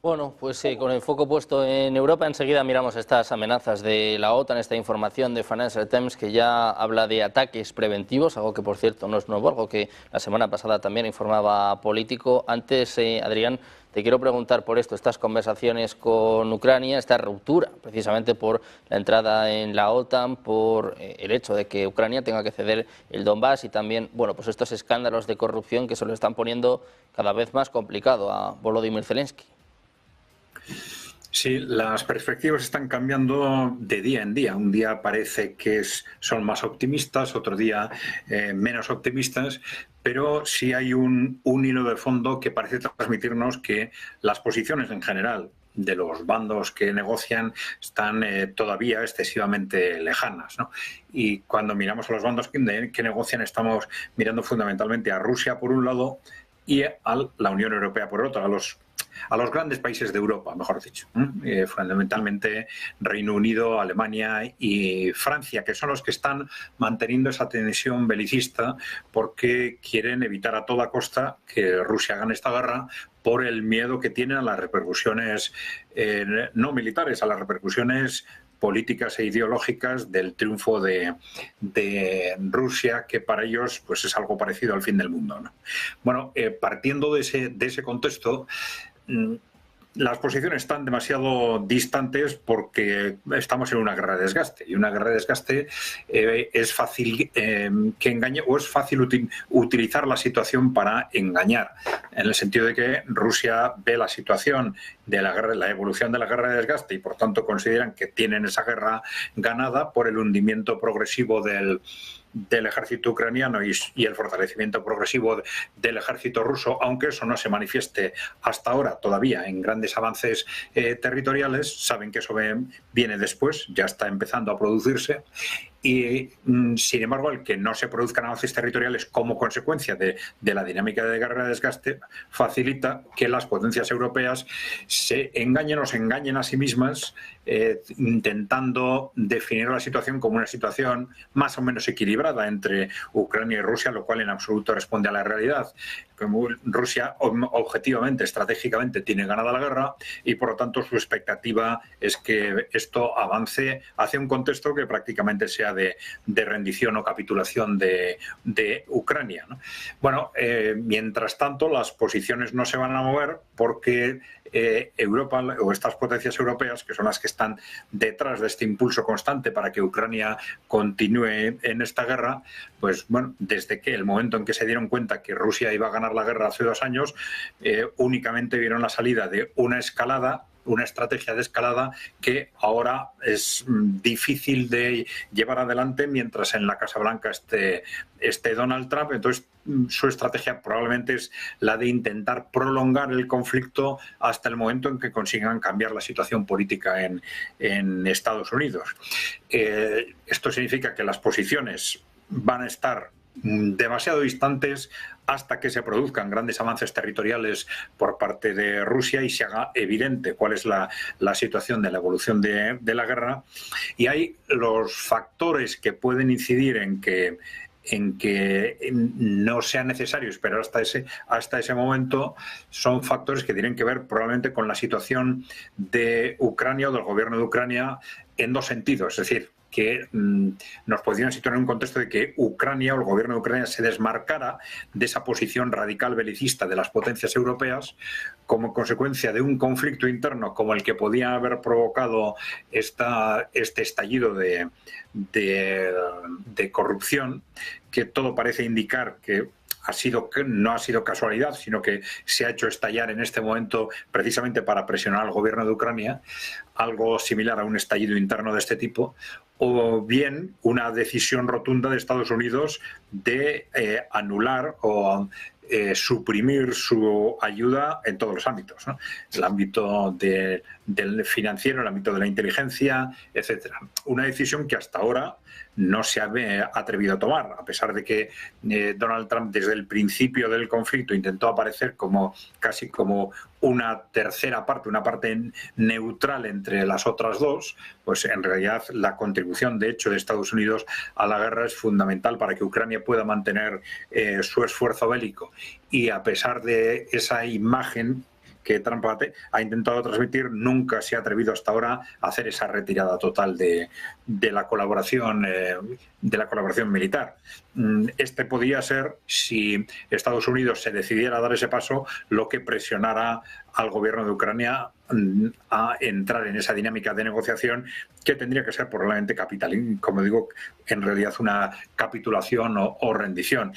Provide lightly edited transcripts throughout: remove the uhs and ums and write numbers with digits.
Bueno, pues con el foco puesto en Europa, enseguida miramos estas amenazas de la OTAN, esta información de Financial Times que ya habla de ataques preventivos, algo que por cierto no es nuevo, algo que la semana pasada también informaba Político. Antes, Adrián, te quiero preguntar por esto, estas conversaciones con Ucrania, esta ruptura, precisamente por la entrada en la OTAN, por el hecho de que Ucrania tenga que ceder el Donbass y también, bueno, pues estos escándalos de corrupción que se lo están poniendo cada vez más complicado a Volodymyr Zelensky. Sí, las perspectivas están cambiando de día en día. Un día parece que son más optimistas, otro día menos optimistas, pero sí hay un hilo de fondo que parece transmitirnos que las posiciones en general de los bandos que negocian están todavía excesivamente lejanas, ¿no? Y cuando miramos a los bandos que negocian, estamos mirando fundamentalmente a Rusia por un lado y a la Unión Europea por otro, a los grandes países de Europa, mejor dicho, fundamentalmente Reino Unido, Alemania y Francia, que son los que están manteniendo esa tensión belicista porque quieren evitar a toda costa que Rusia gane esta guerra por el miedo que tienen a las repercusiones no militares, a las repercusiones políticas e ideológicas del triunfo de Rusia, que para ellos pues es algo parecido al fin del mundo, ¿no? Bueno, partiendo de ese contexto, las posiciones están demasiado distantes porque estamos en una guerra de desgaste, y una guerra de desgaste es fácil que engañe, o es fácil utilizar la situación para engañar, en el sentido de que Rusia ve la situación de la evolución de la guerra de desgaste y por tanto consideran que tienen esa guerra ganada por el hundimiento progresivo del ejército ucraniano y el fortalecimiento progresivo del ejército ruso, aunque eso no se manifieste hasta ahora todavía en grandes avances territoriales. Saben que eso viene después, ya está empezando a producirse. Y, sin embargo, el que no se produzcan avances territoriales como consecuencia de la dinámica de guerra de desgaste facilita que las potencias europeas se engañen a sí mismas, intentando definir la situación como una situación más o menos equilibrada entre Ucrania y Rusia, lo cual en absoluto responde a la realidad. Como Rusia objetivamente, estratégicamente, tiene ganada la guerra y por lo tanto su expectativa es que esto avance hacia un contexto que prácticamente sea de rendición o capitulación de Ucrania, ¿no? Bueno, mientras tanto las posiciones no se van a mover porque Europa o estas potencias europeas, que son las que están detrás de este impulso constante para que Ucrania continúe en esta guerra, pues bueno, desde que el momento en que se dieron cuenta que Rusia iba a ganar la guerra hace 2 años, únicamente vieron la salida de una escalada, una estrategia de escalada que ahora es difícil de llevar adelante mientras en la Casa Blanca esté Donald Trump. Entonces su estrategia probablemente es la de intentar prolongar el conflicto hasta el momento en que consigan cambiar la situación política en Estados Unidos. Esto significa que las posiciones van a estar demasiado distantes hasta que se produzcan grandes avances territoriales por parte de Rusia y se haga evidente cuál es la situación de la evolución de la guerra. Y hay los factores que pueden incidir en que no sea necesario esperar hasta ese momento. Son factores que tienen que ver probablemente con la situación de Ucrania o del gobierno de Ucrania en 2 sentidos. Es decir, que nos podrían situar en un contexto de que Ucrania o el gobierno de Ucrania se desmarcara de esa posición radical belicista de las potencias europeas como consecuencia de un conflicto interno como el que podía haber provocado este estallido de corrupción, que todo parece indicar que no ha sido casualidad, sino que se ha hecho estallar en este momento precisamente para presionar al gobierno de Ucrania, algo similar a un estallido interno de este tipo, o bien una decisión rotunda de Estados Unidos de anular o suprimir su ayuda en todos los ámbitos, ¿no? El ámbito del financiero, el ámbito de la inteligencia, etcétera. Una decisión que hasta ahora no se ha atrevido a tomar, a pesar de que Donald Trump desde el principio del conflicto intentó aparecer casi como una tercera parte, una parte neutral entre las otras dos. Pues en realidad la contribución de hecho de Estados Unidos a la guerra es fundamental para que Ucrania pueda mantener su esfuerzo bélico, y a pesar de esa imagen que Trump ha intentado transmitir, nunca se ha atrevido hasta ahora a hacer esa retirada total de la colaboración militar. Este podía ser, si Estados Unidos se decidiera a dar ese paso, lo que presionara al gobierno de Ucrania a entrar en esa dinámica de negociación, que tendría que ser probablemente capital, como digo, en realidad una capitulación o rendición.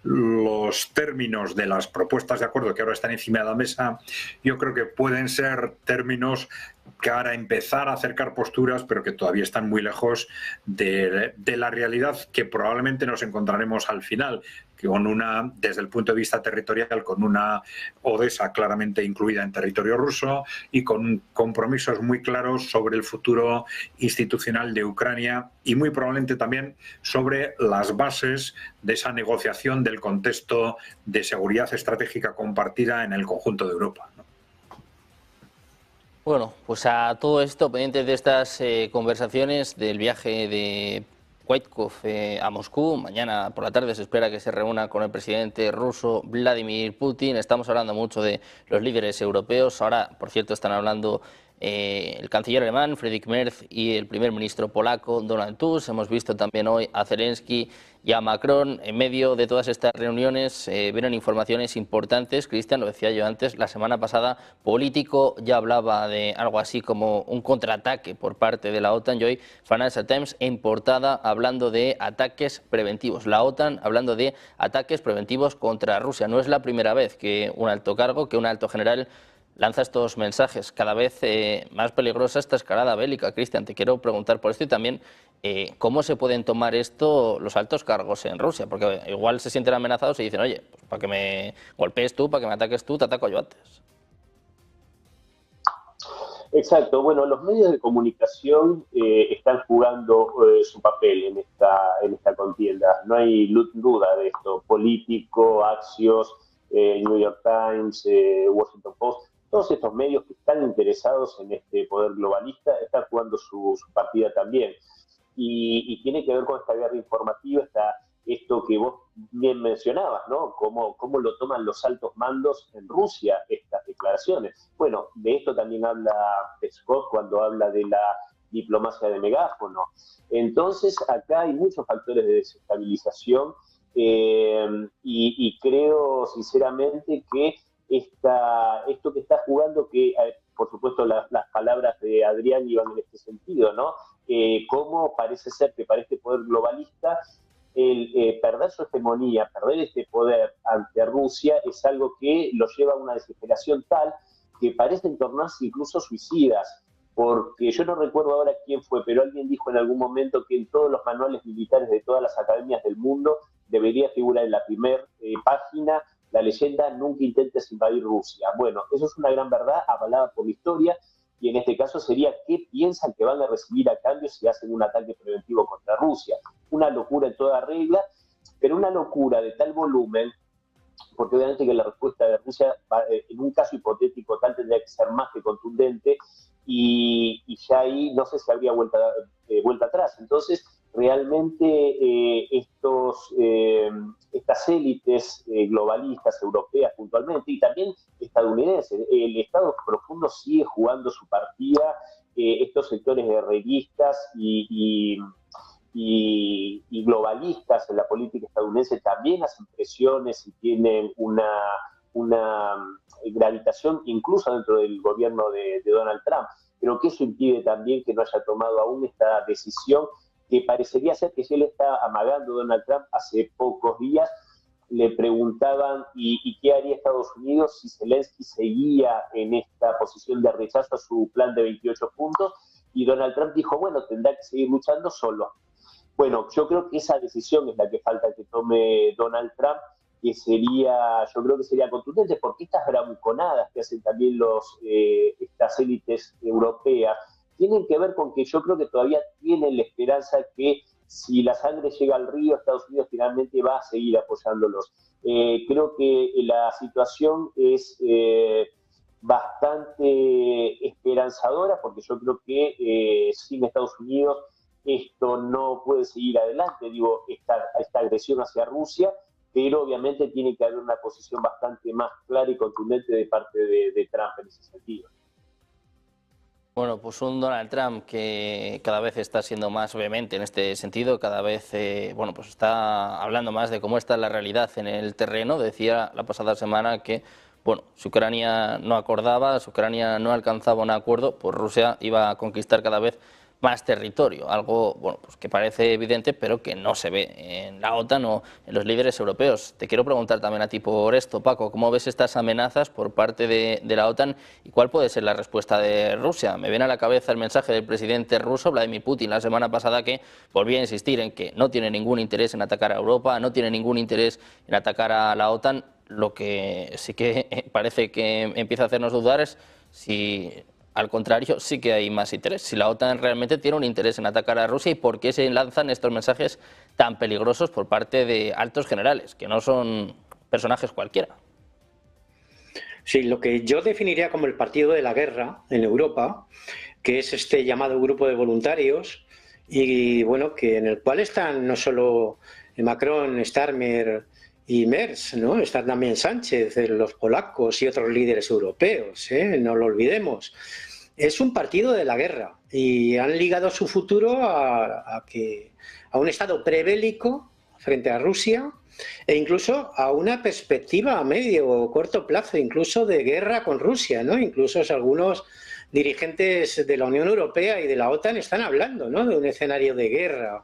Los términos de las propuestas de acuerdo que ahora están encima de la mesa, yo creo que pueden ser términos para empezar a acercar posturas, pero que todavía están muy lejos de la realidad que probablemente nos encontraremos al final, con una, desde el punto de vista territorial, con una Odesa claramente incluida en territorio ruso y con compromisos muy claros sobre el futuro institucional de Ucrania y muy probablemente también sobre las bases de esa negociación del contexto de seguridad estratégica compartida en el conjunto de Europa, ¿no? Bueno, pues a todo esto, pendientes de estas conversaciones del viaje de Waitkov a Moscú, mañana por la tarde se espera que se reúna con el presidente ruso Vladimir Putin. Estamos hablando mucho de los líderes europeos. Ahora, por cierto, están hablando el canciller alemán Friedrich Merz y el primer ministro polaco Donald Tusk. Hemos visto también hoy a Zelensky y a Macron. En medio de todas estas reuniones vienen informaciones importantes. Cristian, lo decía yo antes, la semana pasada Político ya hablaba de algo así como un contraataque por parte de la OTAN, y hoy Financial Times en portada hablando de ataques preventivos. La OTAN hablando de ataques preventivos contra Rusia. No es la primera vez que un alto cargo, que un alto general lanza estos mensajes. Cada vez más peligrosa esta escalada bélica. Cristian, te quiero preguntar por esto y también cómo se pueden tomar esto los altos cargos en Rusia, porque igual se sienten amenazados y dicen, oye, pues para que me golpees tú, para que me ataques tú, te ataco yo antes. Exacto. Bueno, los medios de comunicación están jugando su papel en esta contienda. No hay duda de esto. Político, Axios, New York Times, Washington Post, todos estos medios que están interesados en este poder globalista están jugando su partida también. Y tiene que ver con esta guerra informativa, esto que vos bien mencionabas, ¿no? Cómo lo toman los altos mandos en Rusia estas declaraciones. Bueno, de esto también habla Peskov cuando habla de la diplomacia de megáfono. Entonces, acá hay muchos factores de desestabilización y creo sinceramente que esto que está jugando, que por supuesto las palabras de Adrián iban en este sentido, ¿no? Cómo parece ser que para este poder globalista el perder su hegemonía, perder este poder ante Rusia es algo que lo lleva a una desesperación tal que parecen tornarse incluso suicidas, porque yo no recuerdo ahora quién fue, pero alguien dijo en algún momento que en todos los manuales militares de todas las academias del mundo debería figurar en la primera página la leyenda "nunca intentes invadir Rusia". Bueno, eso es una gran verdad avalada por la historia, y en este caso sería qué piensan que van a recibir a cambio si hacen un ataque preventivo contra Rusia. Una locura en toda regla, pero una locura de tal volumen, porque obviamente que la respuesta de Rusia en un caso hipotético tal tendría que ser más que contundente, y ya ahí no sé si habría vuelta atrás. Entonces, realmente estas élites globalistas, europeas puntualmente, y también estadounidenses, el Estado profundo sigue jugando su partida, estos sectores guerreristas y globalistas en la política estadounidense también hacen presiones y tienen una gravitación incluso dentro del gobierno de Donald Trump. Creo que eso impide también que no haya tomado aún esta decisión, que parecería ser que si él está amagando Donald Trump. Hace pocos días le preguntaban ¿y qué haría Estados Unidos si Zelensky seguía en esta posición de rechazo a su plan de 28 puntos, y Donald Trump dijo, bueno, tendrá que seguir luchando solo. Bueno, yo creo que esa decisión es la que falta que tome Donald Trump, que yo creo que sería contundente, porque estas bravuconadas que hacen también estas élites europeas tienen que ver con que yo creo que todavía tienen la esperanza que si la sangre llega al río, Estados Unidos finalmente va a seguir apoyándolos. Creo que la situación es bastante esperanzadora, porque yo creo que sin Estados Unidos esto no puede seguir adelante, digo, esta agresión hacia Rusia, pero obviamente tiene que haber una posición bastante más clara y contundente de parte de Trump en ese sentido. Bueno, pues un Donald Trump que cada vez está siendo más vehemente en este sentido, cada vez bueno, pues está hablando más de cómo está la realidad en el terreno. Decía la pasada semana que bueno, si Ucrania no acordaba, si Ucrania no alcanzaba un acuerdo, pues Rusia iba a conquistar cada vez más territorio, algo bueno, pues que parece evidente, pero que no se ve en la OTAN o en los líderes europeos. Te quiero preguntar también a ti por esto, Paco, ¿cómo ves estas amenazas por parte de la OTAN y cuál puede ser la respuesta de Rusia? Me viene a la cabeza el mensaje del presidente ruso, Vladimir Putin, la semana pasada, que volvía a insistir en que no tiene ningún interés en atacar a Europa, no tiene ningún interés en atacar a la OTAN. Lo que sí que parece que empieza a hacernos dudar es si, al contrario, sí que hay más interés. Si la OTAN realmente tiene un interés en atacar a Rusia y por qué se lanzan estos mensajes tan peligrosos por parte de altos generales, que no son personajes cualquiera. Sí, lo que yo definiría como el partido de la guerra en Europa, que es este llamado grupo de voluntarios, y bueno, que en el cual están no solo Macron, Starmer y Merz, ¿no? Están también Sánchez, los polacos y otros líderes europeos, no lo olvidemos. Es un partido de la guerra y han ligado su futuro a un estado prebélico frente a Rusia e incluso a una perspectiva a medio o corto plazo, incluso de guerra con Rusia, ¿no? Incluso algunos dirigentes de la Unión Europea y de la OTAN están hablando, ¿no?, de un escenario de guerra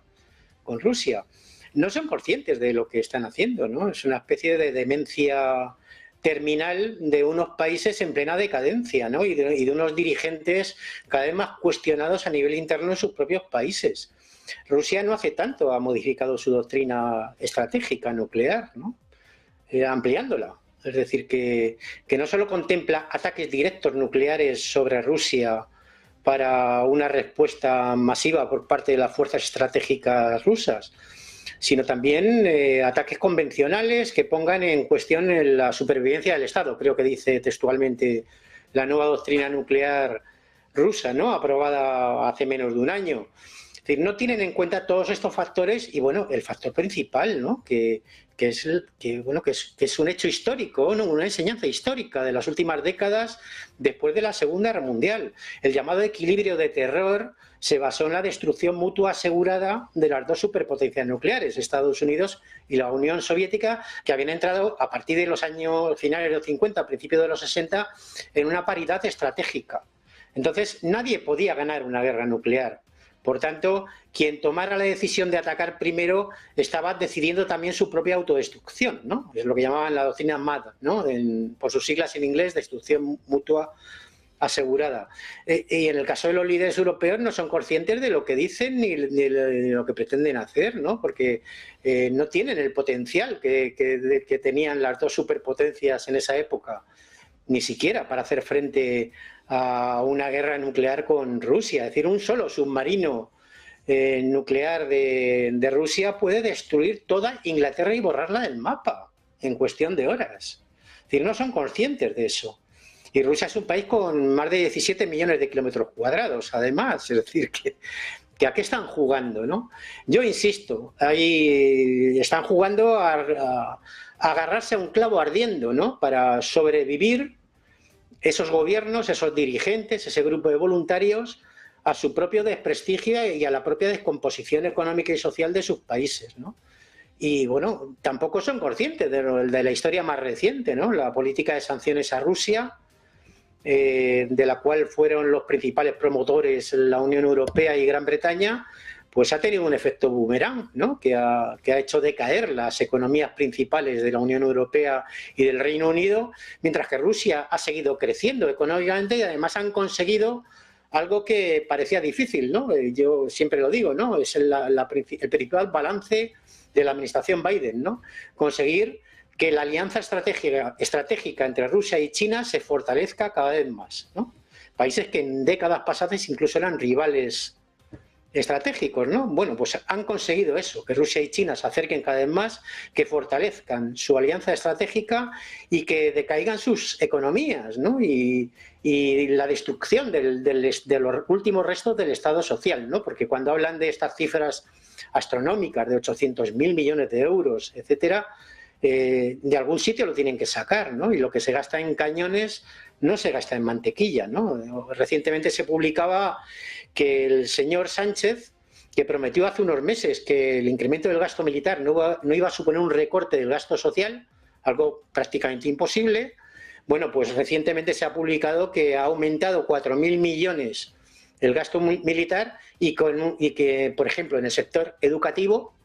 con Rusia. No son conscientes de lo que están haciendo, ¿no? Es una especie de demencia terminal de unos países en plena decadencia, ¿no? Y de unos dirigentes cada vez más cuestionados a nivel interno en sus propios países. Rusia no hace tanto ha modificado su doctrina estratégica nuclear, ¿no? Ampliándola. Es decir, que no solo contempla ataques directos nucleares sobre Rusia para una respuesta masiva por parte de las fuerzas estratégicas rusas, sino también ataques convencionales que pongan en cuestión la supervivencia del Estado. Creo que dice textualmente la nueva doctrina nuclear rusa, ¿no?, aprobada hace menos de un año. Es decir, no tienen en cuenta todos estos factores y, bueno, el factor principal, ¿no?, que es un hecho histórico, ¿no?, una enseñanza histórica de las últimas décadas después de la Segunda Guerra Mundial. El llamado equilibrio de terror se basó en la destrucción mutua asegurada de las dos superpotencias nucleares, Estados Unidos y la Unión Soviética, que habían entrado a partir de los años finales de los 50, principios de los 60, en una paridad estratégica. Entonces, nadie podía ganar una guerra nuclear. Por tanto, quien tomara la decisión de atacar primero estaba decidiendo también su propia autodestrucción, ¿no? Es lo que llamaban la doctrina MAD, ¿no?, por sus siglas en inglés, destrucción mutua asegurada. Y en el caso de los líderes europeos no son conscientes de lo que dicen ni de lo que pretenden hacer, ¿no?, porque no tienen el potencial que tenían las dos superpotencias en esa época, ni siquiera para hacer frente a una guerra nuclear con Rusia. Es decir, un solo submarino nuclear de Rusia puede destruir toda Inglaterra y borrarla del mapa en cuestión de horas. Es decir, no son conscientes de eso. Y Rusia es un país con más de 17 millones de kilómetros cuadrados, además. Es decir, que ¿a qué están jugando, no? Yo insisto, ahí están jugando a agarrarse a un clavo ardiendo, ¿no?, para sobrevivir esos gobiernos, esos dirigentes, ese grupo de voluntarios, a su propio desprestigio y a la propia descomposición económica y social de sus países, ¿no? Y bueno, tampoco son conscientes de la historia más reciente, ¿no?, la política de sanciones a Rusia, de la cual fueron los principales promotores la Unión Europea y Gran Bretaña, pues ha tenido un efecto boomerang, ¿no?, que ha hecho decaer las economías principales de la Unión Europea y del Reino Unido, mientras que Rusia ha seguido creciendo económicamente y además han conseguido algo que parecía difícil, ¿no? Yo siempre lo digo, ¿no?, es el principal balance de la administración Biden, ¿no?, conseguir que la alianza estratégica entre Rusia y China se fortalezca cada vez más, ¿no? Países que en décadas pasadas incluso eran rivales estratégicos, ¿no? Bueno, pues han conseguido eso, que Rusia y China se acerquen cada vez más, que fortalezcan su alianza estratégica y que decaigan sus economías, ¿no? Y la destrucción de los últimos restos del Estado social, ¿no? Porque cuando hablan de estas cifras astronómicas de 800.000 millones de euros, etcétera, de algún sitio lo tienen que sacar, ¿no? Y lo que se gasta en cañones no se gasta en mantequilla, ¿no? Recientemente se publicaba que el señor Sánchez, que prometió hace unos meses que el incremento del gasto militar no iba a suponer un recorte del gasto social, algo prácticamente imposible. Bueno, pues recientemente se ha publicado que ha aumentado 4.000 millones el gasto militar y que, por ejemplo, en el sector educativo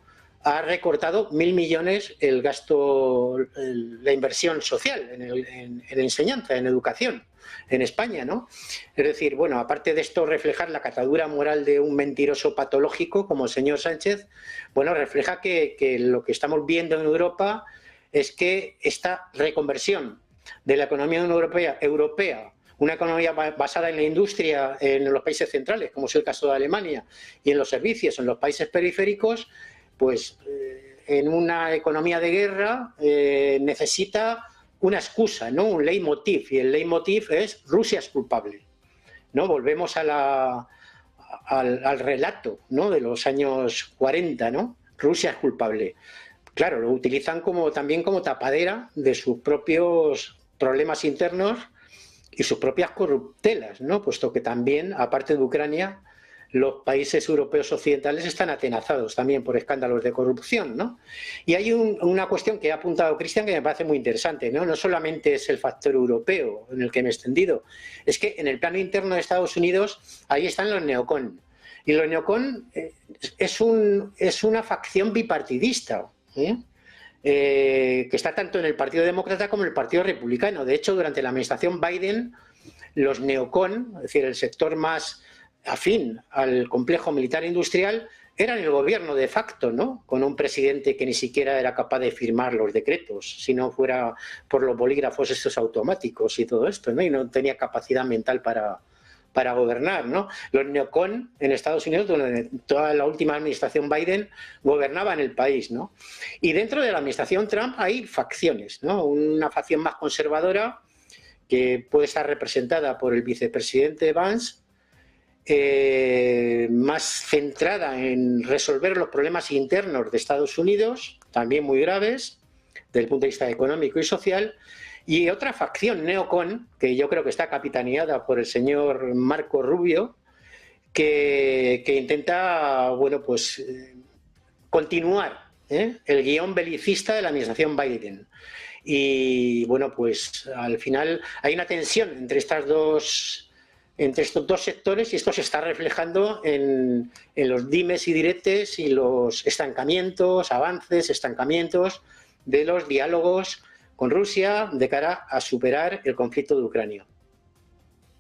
ha recortado 1.000 millones el gasto, la inversión social en enseñanza, en educación, en España, ¿no? Es decir, bueno, aparte de esto reflejar la catadura moral de un mentiroso patológico como el señor Sánchez, bueno, refleja que lo que estamos viendo en Europa es que esta reconversión de la economía europea, una economía basada en la industria en los países centrales, como es el caso de Alemania, y en los servicios en los países periféricos, pues en una economía de guerra necesita una excusa, ¿no? Un leitmotiv, y el leitmotiv es Rusia es culpable, ¿no? Volvemos al relato, ¿no? De los años 40, ¿no? Rusia es culpable. Claro, lo utilizan también como tapadera de sus propios problemas internos y sus propias corruptelas, ¿no? Puesto que también, aparte de Ucrania, los países europeos occidentales están atenazados también por escándalos de corrupción, ¿no? Y hay una cuestión que ha apuntado Cristian que me parece muy interesante, ¿no? No solamente es el factor europeo en el que me he extendido, es que en el plano interno de Estados Unidos ahí están los neocon. Y los neocon es una facción bipartidista, que está tanto en el Partido Demócrata como en el Partido Republicano. De hecho, durante la administración Biden, los neocon, es decir, el sector más afín al complejo militar industrial, eran el gobierno de facto, ¿no? Con un presidente que ni siquiera era capaz de firmar los decretos, si no fuera por los bolígrafos estos automáticos y todo esto, ¿no? Y no tenía capacidad mental para gobernar, ¿no? Los neocon en Estados Unidos, durante toda la última administración Biden, gobernaban el país, ¿no? Y dentro de la administración Trump hay facciones, ¿no? Una facción más conservadora que puede estar representada por el vicepresidente Vance, más centrada en resolver los problemas internos de Estados Unidos, también muy graves, desde el punto de vista económico y social, y otra facción neocon, que yo creo que está capitaneada por el señor Marco Rubio, que intenta, bueno, pues continuar el guión belicista de la administración Biden. Y bueno, pues al final hay una tensión entre estos dos sectores, y esto se está reflejando en los dimes y diretes y los avances, estancamientos de los diálogos con Rusia de cara a superar el conflicto de Ucrania.